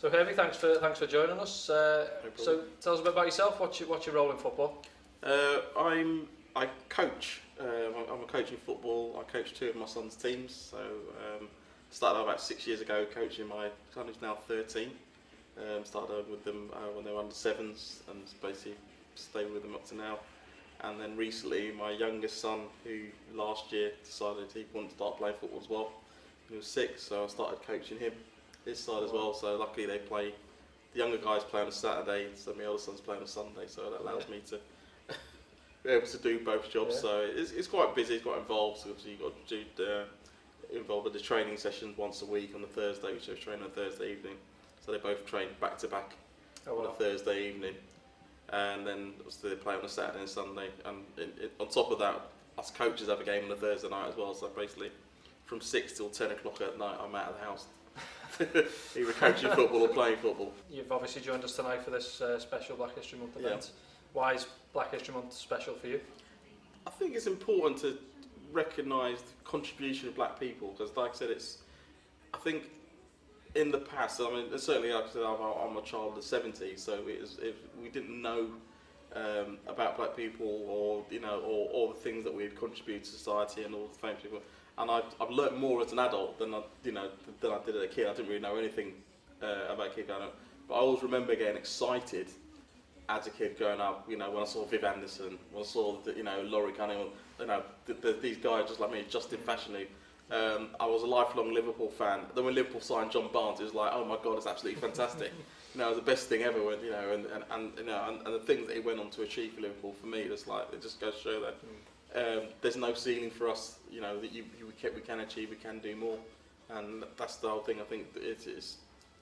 So Herbie, thanks for joining us. So tell us a bit about yourself. What's your role in football? I coach. I'm a coach in football. I coach 2 of my son's teams. So started out about 6 years ago coaching my son who's now 13. Started with them when they were under 7s and basically stayed with them up to now. And then recently my youngest son, who last year decided he wanted to start playing football as well. He was 6, so I started coaching him this side as well. So luckily the younger guys play on a Saturday, so my older son's playing on a Sunday, so that allows me to be able to do both jobs. So it's quite busy, it's quite involved. So obviously you've got to do involved with the training sessions once a week on the Thursday, which I train on a Thursday evening. So they both train back to back on a Thursday evening, and then obviously they play on a Saturday and Sunday. And on top of that, us coaches have a game on a Thursday night as well. So basically, from 6 till 10 o'clock at night, I'm out of the house, either coaching football or playing football. You've obviously joined us tonight for this special Black History Month event. Why is Black History Month special for you? I think it's important to recognise the contribution of black people, because like I said, I think in the past, I mean, certainly like I said, I'm a child of the 70s, so we didn't know about black people, or the things that we had contributed to society and all the famous people. And I've learnt more as an adult than I did as a kid. I didn't really know anything about kid growing up, but I always remember getting excited as a kid growing up. When I saw Viv Anderson, when I saw Laurie Cunningham, these guys just like me, Justin Fashanu. I was a lifelong Liverpool fan. Then when Liverpool signed John Barnes, it was like, oh my God, it's absolutely fantastic. It was the best thing ever. And the things that he went on to achieve for Liverpool, for me, it just goes to show that there's no ceiling for us. That we can achieve, we can do more, and that's the whole thing. I think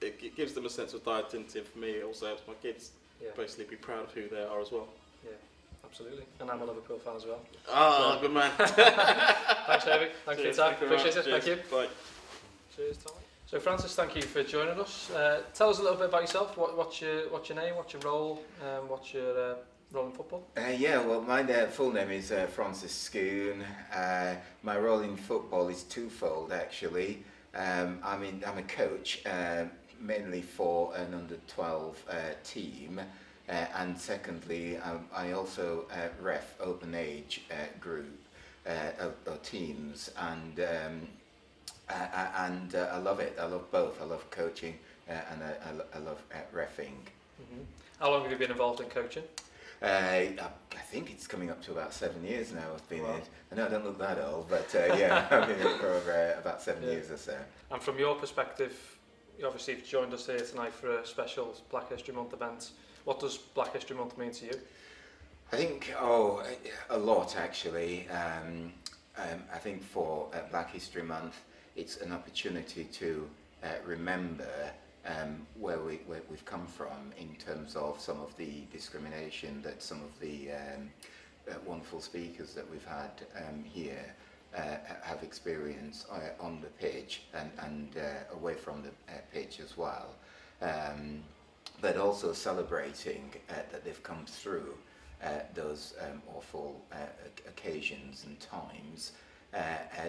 it gives them a sense of identity, and for me, it also helps my kids basically be proud of who they are as well. Yeah. Absolutely, and I'm a Liverpool fan as well. Ah, good man. Thanks, Herbie. Thanks for your time. Appreciate it. Thank you. Bye. Cheers, Tommy. So, Francis, thank you for joining us. Tell us a little bit about yourself. What's your name? What's your role? What's your role in football? My full name is Francis Scoon. My role in football is twofold, actually. I'm a coach, mainly for an under-12 team. And secondly, I also ref open age group or teams, and I love it. I love both. I love coaching and I love reffing. Mm-hmm. How long have you been involved in coaching? I think it's coming up to about 7 years now. I've been in. I know I don't look that old, but I've been in it for about 7 years or so. And from your perspective, you obviously have joined us here tonight for a special Black History Month event. What does Black History Month mean to you? I think, a lot actually. I think for Black History Month, it's an opportunity to remember where we've come from in terms of some of the discrimination that some of the wonderful speakers that we've had here have experienced on the pitch and away from the pitch as well. But also celebrating that they've come through those awful occasions and times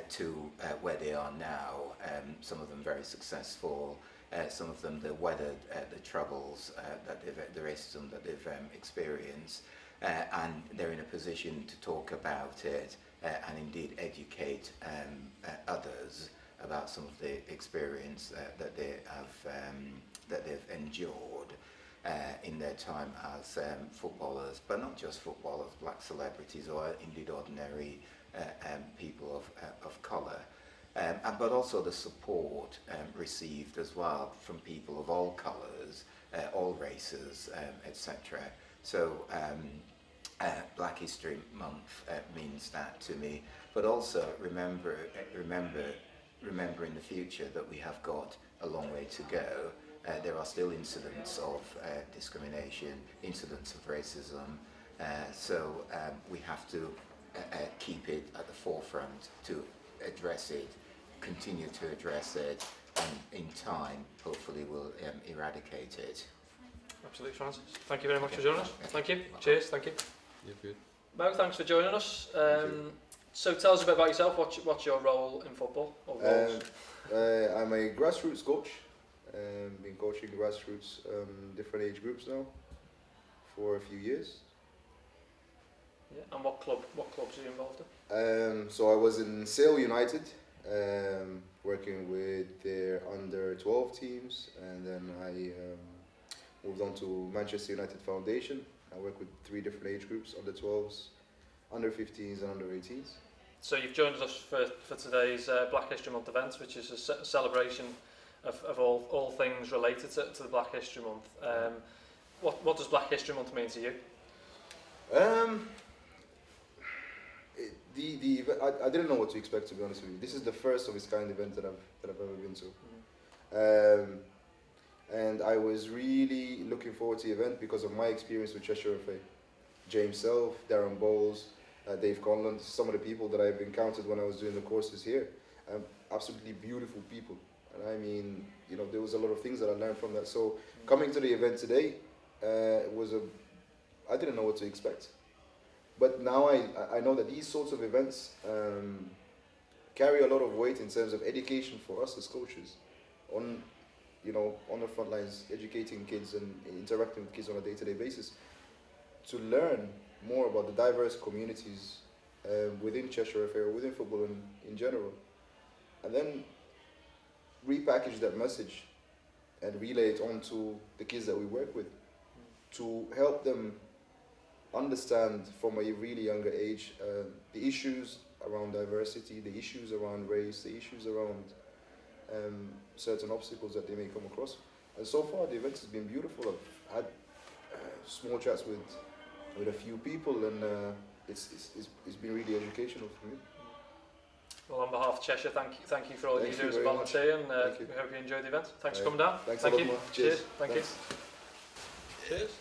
to where they are now. Some of them very successful, some of them they've weathered the troubles, the racism that they've experienced, and they're in a position to talk about it and indeed educate others about some of the experience that they have that they've endured in their time as footballers, but not just footballers, black celebrities or indeed ordinary people of colour, but also the support received as well from people of all colours, all races, etc. So Black History Month means that to me, but also remembering the future that we have got a long way to go. There are still incidents of discrimination, incidents of racism, so we have to keep it at the forefront to address it, continue to address it, and in time, hopefully we'll eradicate it. Absolutely, Francis. Thank you very much for joining us. Thank you. Cheers. Thank you. You're good. Mo, thanks for joining us. So tell us a bit about yourself. What's your role in football? Or roles? I'm a grassroots coach. Been coaching grassroots, different age groups now for a few years. Yeah. And what clubs are you involved in? So I was in Sale United, working with their under 12 teams, and then I moved on to Manchester United Foundation. I work with 3 different age groups: under 12s, under 15s, and under 18s. So you've joined us for today's Black History Month event, which is a celebration of all things related to the Black History Month. What does Black History Month mean to you? I didn't know what to expect, to be honest with you. This is the first of its kind event that I've ever been to. And I was really looking forward to the event because of my experience with Cheshire FA. James Self, Darren Bowles, Dave Conlon, some of the people that I've encountered when I was doing the courses here. Absolutely beautiful people. And I mean, you know, there was a lot of things that I learned from that. So coming to the event today, I didn't know what to expect. But now I know that these sorts of events carry a lot of weight in terms of education for us as coaches on the front lines, educating kids and interacting with kids on a day-to-day basis to learn more about the diverse communities within Cheshire FA or within football in general. And then repackage that message and relay it onto the kids that we work with to help them understand from a really younger age the issues around diversity, the issues around race, the issues around certain obstacles that they may come across. And so far the event has been beautiful. I've had small chats with a few people, and it's been really educational for me. Well, on behalf of Cheshire, thank you for all you do as a very much. volunteer, and Thank you. we hope you enjoy the event. Thanks for coming down. Thanks Thank a lot you. more. Cheers. Thank Thanks. you. Cheers.